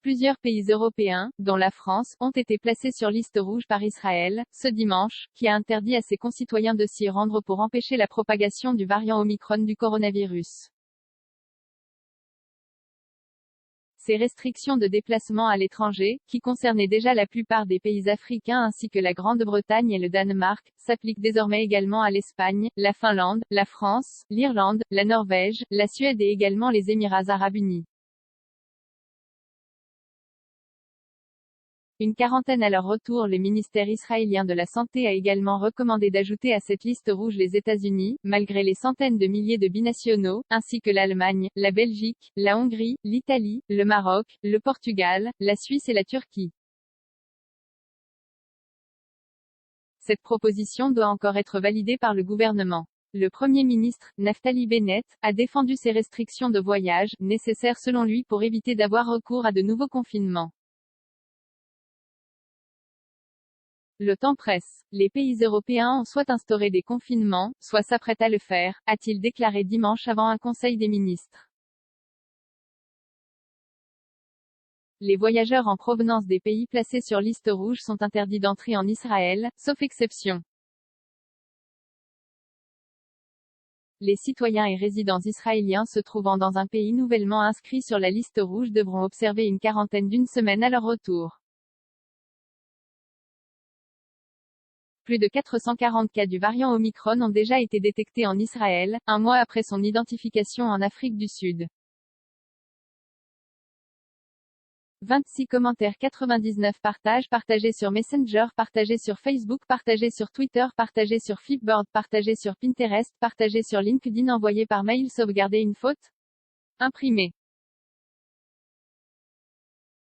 Plusieurs pays européens, dont la France, ont été placés sur liste rouge par Israël, ce dimanche, qui a interdit à ses concitoyens de s'y rendre pour empêcher la propagation du variant Omicron du coronavirus. Ces restrictions de déplacement à l'étranger, qui concernaient déjà la plupart des pays africains ainsi que la Grande-Bretagne et le Danemark, s'appliquent désormais également à l'Espagne, la Finlande, la France, l'Irlande, la Norvège, la Suède et également les Émirats arabes unis. Une quarantaine à leur retour. Le ministère israélien de la Santé a également recommandé d'ajouter à cette liste rouge les États-Unis, malgré les centaines de milliers de binationaux, ainsi que l'Allemagne, la Belgique, la Hongrie, l'Italie, le Maroc, le Portugal, la Suisse et la Turquie. Cette proposition doit encore être validée par le gouvernement. Le Premier ministre, Naftali Bennett, a défendu ces restrictions de voyage, nécessaires selon lui pour éviter d'avoir recours à de nouveaux confinements. Le temps presse. Les pays européens ont soit instauré des confinements, soit s'apprêtent à le faire, a-t-il déclaré dimanche avant un conseil des ministres. Les voyageurs en provenance des pays placés sur liste rouge sont interdits d'entrer en Israël, sauf exception. Les citoyens et résidents israéliens se trouvant dans un pays nouvellement inscrit sur la liste rouge devront observer une quarantaine d'une semaine à leur retour. Plus de 440 cas du variant Omicron ont déjà été détectés en Israël, un mois après son identification en Afrique du Sud. 26 commentaires, 99 partages, partagés sur Messenger, partagés sur Facebook, partagés sur Twitter, partagés sur Flipboard, partagés sur Pinterest, partagés sur LinkedIn, envoyé par mail, sauvegarder une faute? Imprimé.